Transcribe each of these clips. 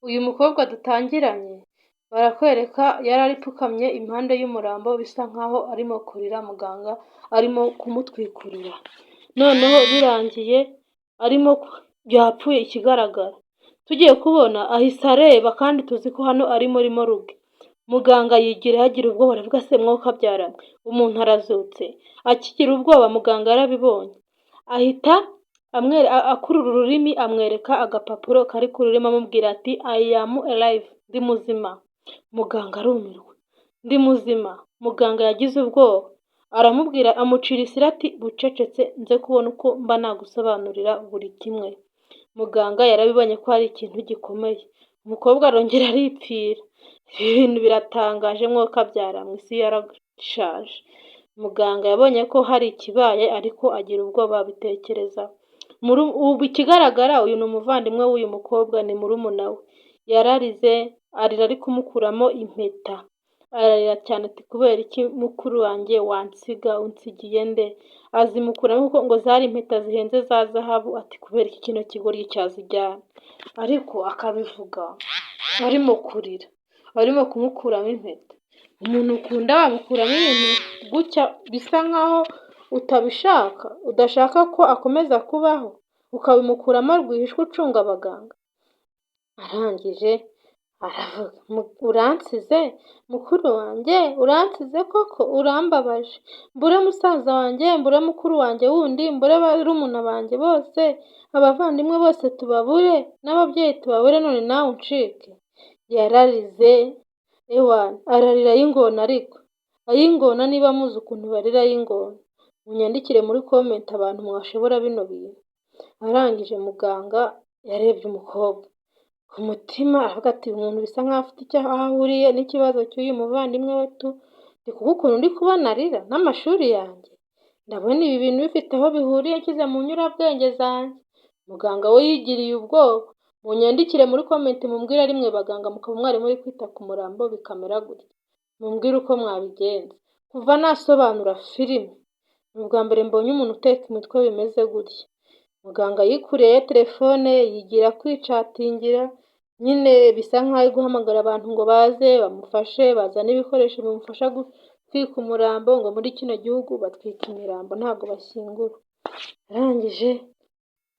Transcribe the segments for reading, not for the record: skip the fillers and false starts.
Uyu mukobwa dutangiranye barakwereka yari aripfukamye impande y'umurambo bisa nkaho arimo kurira muganga arimo kumutwikurira, noneho birangiye arimo yapfuye ikigaragara tugiye kubona ahise areba kandi tuzi ko hano ari muri moruge, muganga yigira yagira ubwoba aravuga se mwuka byarana umuntu arazutse, akigira ubwoba muganga yarabibonye ahita akurura ururimi amwereka agapapuro kari ku rurimi amubwira ati I am alive, ndi muzima. Muganga arumirwa, ndi muzima. Muganga yagize ubwoba aramubwira amucira isira ati bucecetse nze kubona uko mba nagusobanurira buri kimwe. Muganga yarabibonye ko hari ikintu gikomeye, umukobwa arongera aripfira. Ibi bintu biratangaje mwuka byara mu isi yarashaje. Muganga yabonye ko hari ikibaye ariko agira ubwoba abitekereza. Ubu ikigaragara uyu ni umuvandimwe w'uyu mukobwa, ni murumuna we, yararize arira ari kumukuramo impeta, ararira cyane ati kubera iki mukuru wanjye wansiga unsigiye nde, azimukuramo kuko ngo zari impeta zihenze za zahabu, ati kubera iki kino kigoryi cyazijyana, ariko akabivuga arimo kurira, arimo kumukuramo impeta. Umuntu ukunda wamukuramo ibintu gutya bisa nkaho utabishaka, udashaka ko akomeza kubaho, ukabimukuramo rwihishwa ucunga abaganga. Arangije aravuga uransize mukuru wanjye, uransize koko, urambabaje, mbure musaza wanjye, mbure mukuru wanjye wundi, mbure barumuna banjye bose, abavandimwe bose tubabure, n'ababyeyi tubabure, none nawe uncike. Yararize ewana ararira y'ingona, ariko ay'ingona niba muzi ukuntu barira ay'ingona munyandikire muri comment abantu mwashobora bino bintu. Arangije muganga yarebye umukobwa ku mutima aravuga ati umuntu bisa nkaho afite icyo ahuriye n'ikibazo cy'uyu muvandimwe we tu, ndi kuko ukuntu ndi kubona arira n'amashuri yanjye ndabona ibi bintu bifite aho bihuriye nshyize mu nyurabwenge zanjye. Muganga we yigiriye ubwoba, munyandikire muri comment mumbwire ari mwe baganga mukaba mwari muri kwita ku murambo bikamera gutya, mumbwire uko mwabigenza. Kuva nasobanura filime ni ubwa mbere mbonye umuntu uteka imitwe bimeze gutya. Muganga yikuriye telefone yigira kwicatingira, nyine bisa nkaho ari guhamagara abantu ngo baze bamufashe, bazane ibikoresho bimufasha gutwika umurambo, ngo muri kino gihugu batwika imirambo ntabwo bashyingura. Arangije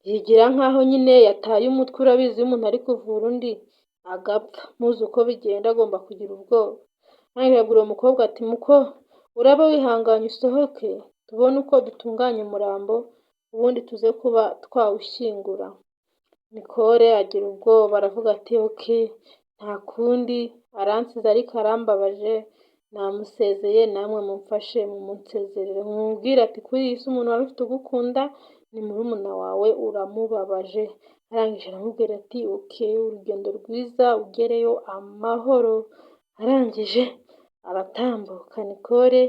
yigira nkaho nyine yataye umutwe, urabizi iyo umuntu ari kuvura undi agapfa muzi uko bigenda agomba kugira ubwoba. Arangije abwira uwo mukobwa ati muko uraba wihanganye usohoke tubone uko dutunganya umurambo ubundi tuze kuba twawushyingura. Nicole agira ubwoba aravuga ati okay nta kundi, aransize ariko arambabaje, namusezeye namwe mumfashe mumunsezerere mumubwire ati kuri iyi si umuntu wari ufite ugukunda ni murumuna wawe uramubabaje. Arangije aramubwira ati okay urugendo rwiza ugereyo amahoro. Arangije aratambuka Nicole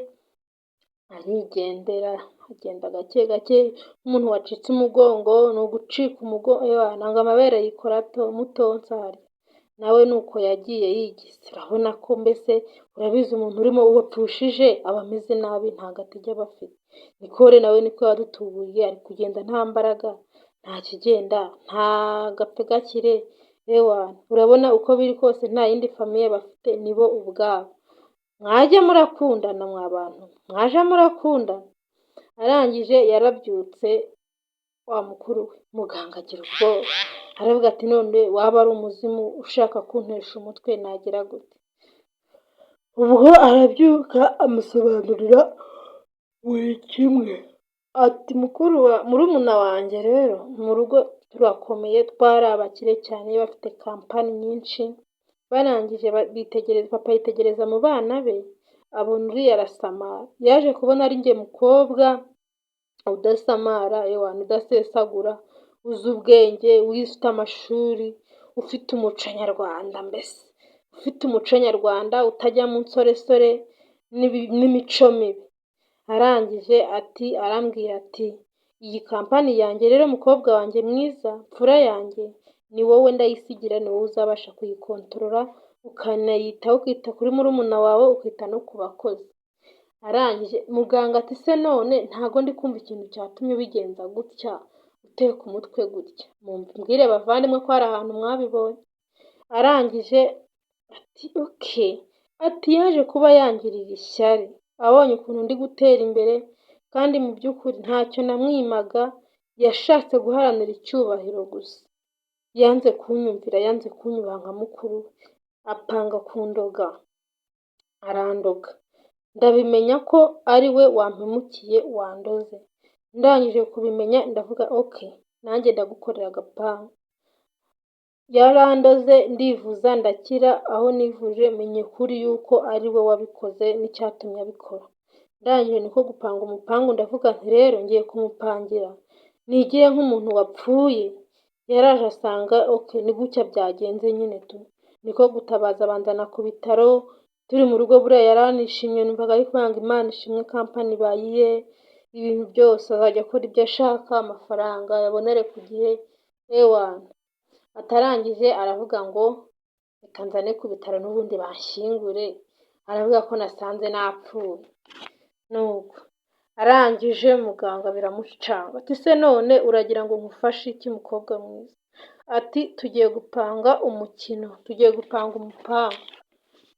arigendera, agenda gake gake nk'umuntu wacitse umugongo, ni ugucika umugongo nanga amabere yikora mutonsa harya, nawe nuko yagiye yigize. Urabona ko mbese urabizi umuntu urimo uwapfushije aba ameze nabi nta gatege aba afite. Nicole nawe niko yadutubuye ari kugenda nta mbaraga, nta kigenda, nta gapfe gakire. Ewana urabona uko biri kose nta yindi famiye bafite, nibo ubwabo. Mwaje murakundana mwa bantu, mwaje murakundana. Arangije yarabyutse wa mukuru we, muganga agira ubwoba aravuga ati none waba ari umuzimu ushaka kuntesha umutwe nagira gute. Ubwo arabyuka amusobanurira buri kimwe, ati murumuna wanjye rero mu rugo turakomeye, twari abakire cyane bafite kampani nyinshi. Barangije papa yitegereza mu bana be abona uriya arasamara, yaje kubona ari njye mukobwa udasamara ewana udasesagura, uzi ubwenge, ufite amashuri, ufite umuco nyarwanda, mbese ufite umuco nyarwanda utajya mu nsoresore n'imico mibi. Arangije arambwira ati iyi kampani yanjye rero mukobwa wanjye mwiza, mfura yanjye, ni wowe ndayisigira, ni wowe uzabasha kuyikontorora ukanayitaho, ukita kuri murumuna wawe, ukita no ku bakozi. Arangije muganga ati se none ntago ndi kumva ikintu cyatumye ubigenza gutya uteka umutwe gutya, mumbwire bavandimwe ko hari ahantu mwabibonye. arangije ati oke, ati yaje kuba yangirira ishyari abonye ukuntu ndi gutera imbere kandi mu by'ukuri ntacyo namwimaga, yashatse guharanira icyubahiro gusa, yanze kunyumvira, yanze kunyubaha nka mukuru we, apanga kundoga, arandoga, ndabimenya ko ari we wampemukiye wandoze, ndangije kubimenya ndavuga oke, nanjye ndagukorera agapangu, yarandoze ndivuza ndakira, aho nivuje menye kuri yuko ari we wabikoze n'icyatumye abikora, ndangije niko gupanga umupangu, ndavuga nti rero ngiye kumupangira nigire nk'umuntu wapfuye, yaraje asanga oke ni gutya byagenze nyine tu, niko gutabaza abanzana ku bitaro, turi mu rugo buriya yaranishimye, numvaga ari kuvuga ngo Imana ishimwe kampani bayiye, ibintu byose azajya akora ibyo ashaka, amafaranga yabonere ku gihe, ewana atarangije aravuga ngo reka nzane ku bitaro n'ubundi banshyingure, aravuga ko nasanze napfuye, nuko arangije muganga biramucanga, ati se none uragira ngo nkufashe iki mukobwa mwiza, ati tugiye gupanga umukino, tugiye gupanga umupangu,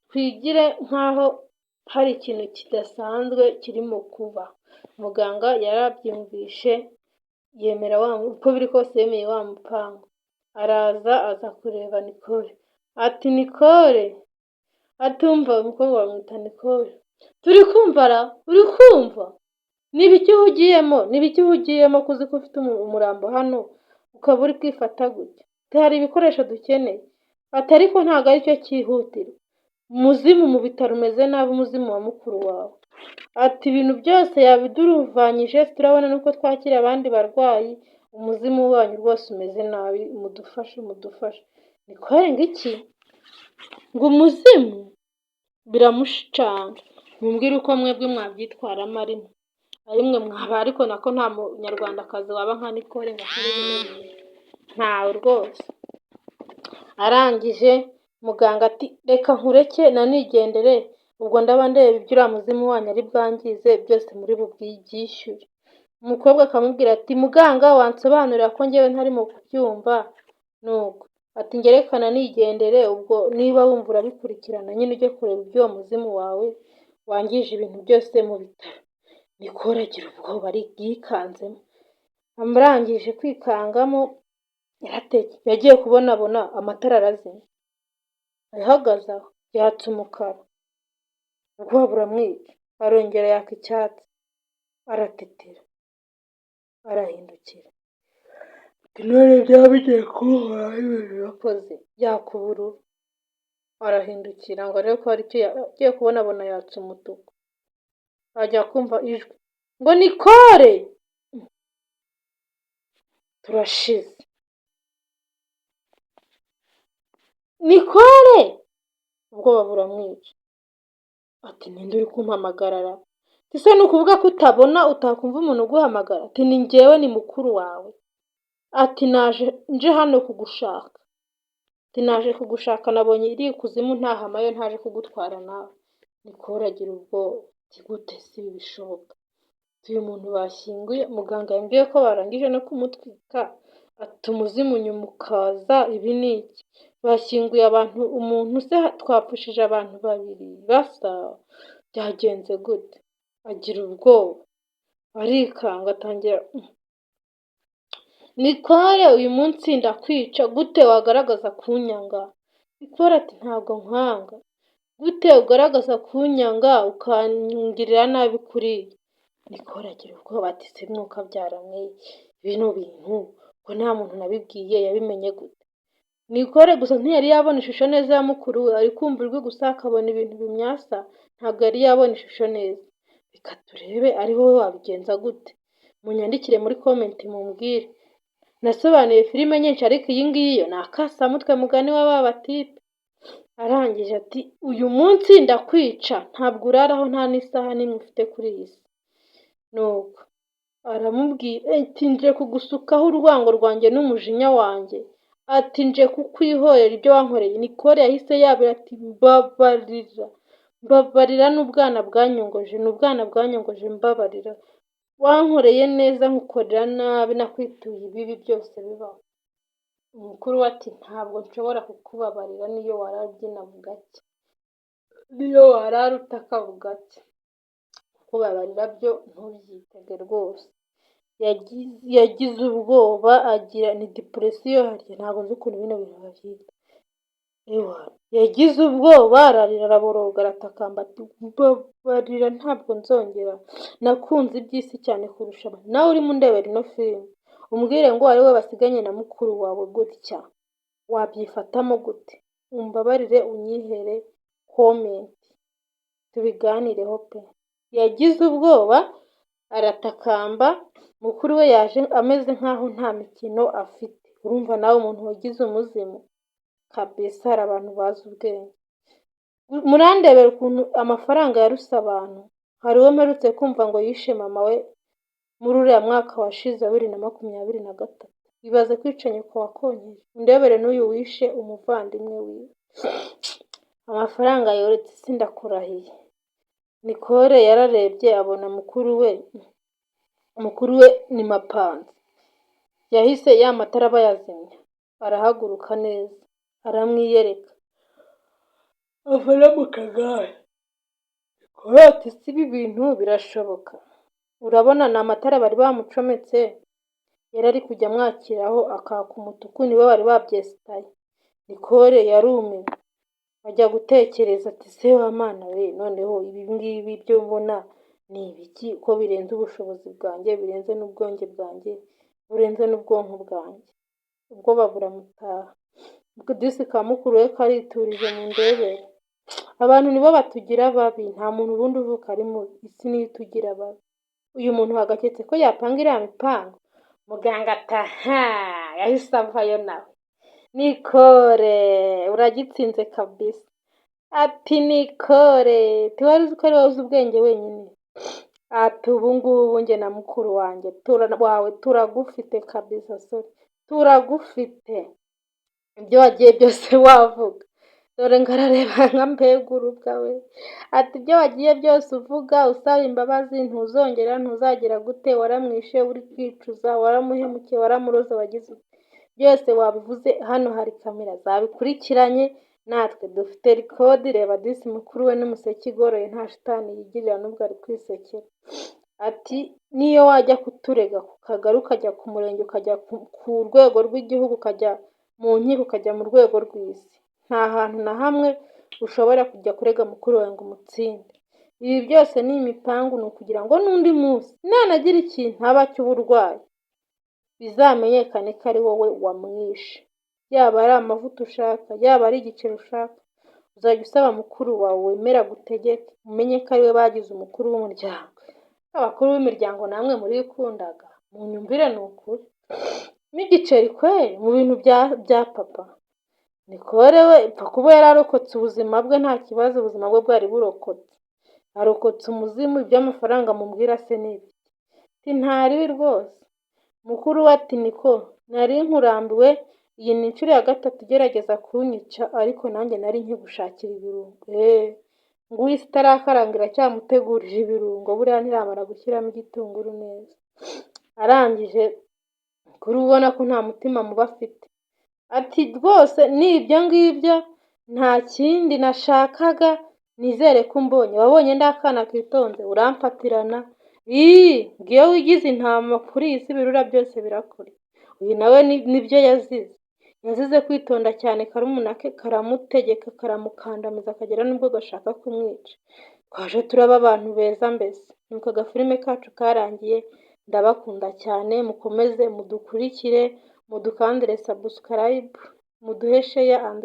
twigire nk'aho hari ikintu kidasanzwe kirimo kuba. Muganga yarabyumvishe yemera uko biri kose yemeye wa mupangu, araza aza kureba Nicole, ati Nicole, atumva umukobwa bamwita Nicole, turi kumva ra, uri kumva n'ibiki uhugiyemo kuzi ko ufite umurambo hano ukaba uri kwifata gutya, hari ibikoresho dukeneye, ati ariko ntabwo aricyo cyihutirwa, umuzimu mu bitaro umeze nabi, umuzimu wa mukuru wawe, ati ibintu byose yabiduruvanyije, turabona nuko twakira abandi barwayi, umuzimu wanyu rwose umeze nabi, mudufashe. Nicole ngo iki, ngo umuzimu, biramucanga, mumbwire uko mwebwe mwabyitwaramo arimo, ari mwe mwaba, ariko nako nta munyarwandakazi waba nka Nicole ngo akore bino bintu, ntawe rwose. Arangije muganga ati reka nkureke nanigendere, ubwo ndaba ndeba ibyo uriya muzimu wanyu ari bwangize byose muri bubyishyure. Umukobwa akamubwira ati muganga wansobanurira ko ngewe ntarimo kubyumva, nuko ati ngerekana nigendere, ubwo niba wumva urabikurikirana nyine ujye kureba iby'uwo muzimu wawe wangije ibintu byose mu bitaro. Nicole agira ubwoba yikanzemo, amurangije kwikangamo yagiye kubona amatara arazimye, ahagaze aho yatse umukara, ubwoba buramwica, arongera yaka icyatsi, aratetera, arahindukira, none byaba bigiye kumuhoraho ibintu yakoze, yaka ubururu, arahindukira ngo arebe ko hari icyo yagiye kubona yatse umutuku, ajya kumva ijwi ngo Nicole, turashize, Nicole, ubwoba buramwica, ati ninde uri kumpamagarara, ese ni ukuvuga ko utabona utakumva umuntu uguhamagara, ati ni njyewe, ni mukuru wawe, ati nje hano kugushaka, ati naje kugushaka, nabonye iri ikuzimu ntahamayo, ntaje kugutwara nawe. Nicole agira ubwoba, ati gute si ibi bishoboka, uyu muntu bashyinguye, muganga yambwiye ko barangije no kumutwika, ati umuzimu nyuma ukaza, ibi ni iki, bashyinguye abantu, umuntu se twapfushije abantu babiri basa, byagenze gute, agira ubwoba, arikanga, atangira Nicole uyu munsi ndakwica, gute wagaragaza kunyanga, Nicole ati ntabwo nkwanga, gute ugaragaza kunyanga ukangirira nabi kuriya, Nicole agira ubwoba, ati se mwuka byaramwe bino bintu ko nta muntu nabibwiye, yabimenye gute. Nicole gusa ntiyari yabona ishusho neza ya mukuru we, ari kumva ijwi gusa akabona ibintu bimyasa, ntabwo yari yabona ishusho neza. Reka turebe ari wowe wabigenza gute, munyandikire muri komenti mumbwire. Nasobanuye filime nyinshi ariko iyi ngiyi yo ni akasamutwe mugani wa ba batipe. Arangije ati uyu munsi ndakwica, ntabwo uraraho nta n'isaha n'imwe ufite kuri iyi si. Nuko aramubwira ati nje kugusukaho urwango rwanjye n'umujinya wanjye, ati nje kukwihorera ibyo wankoreye. Nicole yahise yabira ati mbabarira, n'ubwana bwanyongoje, mbabarira, wankoreye neza nkukorera nabi, nakwituye ibibi byose bibaho. umukuru we ati ntabwo nshobora kukubabarira niyo warara ubyina bugacya, niyo warara utaka bugacya, kukubabarira byo ntubyitege rwose. Yagize ubwoba agira ni depression harya ntabwo nzi ukuntu bino bintu babyita. Yagize ubwoba ararira araboroga aratakamba ati mbabarira ntabwo nzongera, nakunze iby'isi cyane kurusha abantu. Nawe urimo undebera ino filime umbwire ngo ari we basiganye na mukuru wawe gutya, wabyifatamo gute? Umbabarire unyihere comment tubiganireho pe. Yagize ubwoba aratakamba, mukuru we yaje ameze nkaho nta mikino afite. Urumva nawe umuntu wagize umuzimu kabisa, hari abantu bazi ubwenge. Murandebera ukuntu amafaranga yaruse abantu. Hari uwo mperutse kumva ngo yishe mama we muri uriya mwaka washize 2023. Ibaze kwica nyoko wakonkeje, undebere n'uyu wishe umuvandimwe wiwe. Amafaranga yoretse isi ndakurahiye. Nicole yararebye abona mukuru we ni mapanzi. Yahise ya matara bayazimya, arahaguruka neza, aramwiyereka, avana mu kagare. Nicole ati si ibi bintu birashoboka? Urabona ni amatara bari bamucometse, yari ari kujya amwakiraho akaka umutuku, nibo bari babyesitaye. Nicole yarumiwe, ajya gutekereza ati se wa mana we, noneho ibi ngibi byo mbona ni ibiki ko birenze ubushobozi bwanjye, birenze n'ubwonge bwanjye, burenze n'ubwonko bwanjye. Ubwo buramutaha. Ubwo disi ka mukuru we kariturije mu ndebere. Abantu nibo batugira babi, nta muntu ubundi uvuka ari mubi, isi niyo itugira babi. Uyu muntu wagaketse ko yapanga iriya mipango, muganga ataha yahise avayo nawe. Nicole uragitsinze kabisa. Ati Nicole tiwari uzi ko ari wowe uzi ubwenge wenyine? Ati ubu ngubu njye na mukuru wanjye turagufite kabisa, sorry, turagufite. Ibyo wagiye byose wavuga, dore ngarareba nka mbega urubwa we. Ati ibyo wagiye byose uvuga usaba imbabazi, ntuzagera gute, waramwishe uri kwicuza, waramuhemukiye, waramuroza, wagize byose wabivuze. Hano hari kamera zabikurikiranye, natwe dufite record. Reba disi mukuru we n'umuseke igoroye, nta shitani yigirira n'ubwo ari kwisekera. Ati niyo wajya kuturega ku kagari, ukajya ku murenge, ukajya ku rwego rw'igihugu, ukajya mu nkiko, ukajya mu rwego rw'isi, nta hantu na hamwe ushobora kujya kurega mukuru wawe ngo umutsinde. Ibi byose ni imipangu, ni ukugira ngo n'undi munsi nanagira ikintu aba cy'uburwayi bizamenyekane ko ari wowe wamwishe. Yaba ari amavuta ushaka, yaba ari igiceri ushaka, uzajya usaba mukuru wawe wemera gutegeka, umenye ko ari we bagize umukuru w'umuryango. Abakuru b'imiryango namwe murikundaga, munyumvire ni ukuri. N'igiceri kweri mu bintu bya papa. Nicole we ipfa kuba yararokotse ubuzima bwe nta kibazo, ubuzima bwe bwari burokotse. Arokotse umuzimu, iby'amafaranga mubwira se n'ibiki? Ati ntaribi rwose. Mukuru we ati Nicole nari nkurambiwe, iyi ni inshuro ya 3 ugerageza kunyica, ariko nanjye nari nkigushakira ibirungo. Ngo isi itarakarangira cyamutegurije ibirungo, buriya ntiramara gushyiramo igitunguru neza. Arangije kuri ubona ko nta mutima muba afite. Ati rwose ni ibyo ngibyo, nta kindi nashakaga, nizere ko umbonye. Wabonye ndakana kitonze uramfatirana. Ngiyo wigize intama kuri iyi si, ibirura byose birakuri. Uyu nawe nibyo yazize kwitonda cyane, karumuna ke karamutegeka, karamukandamiza, akagera n'ubwo gashaka kumwica. Twaje turaba abantu beza mbese. Nuko agafilime kacu karangiye. Ndabakunda cyane, mukomeze mudukurikire, mudukandire subscribe, muduhe share and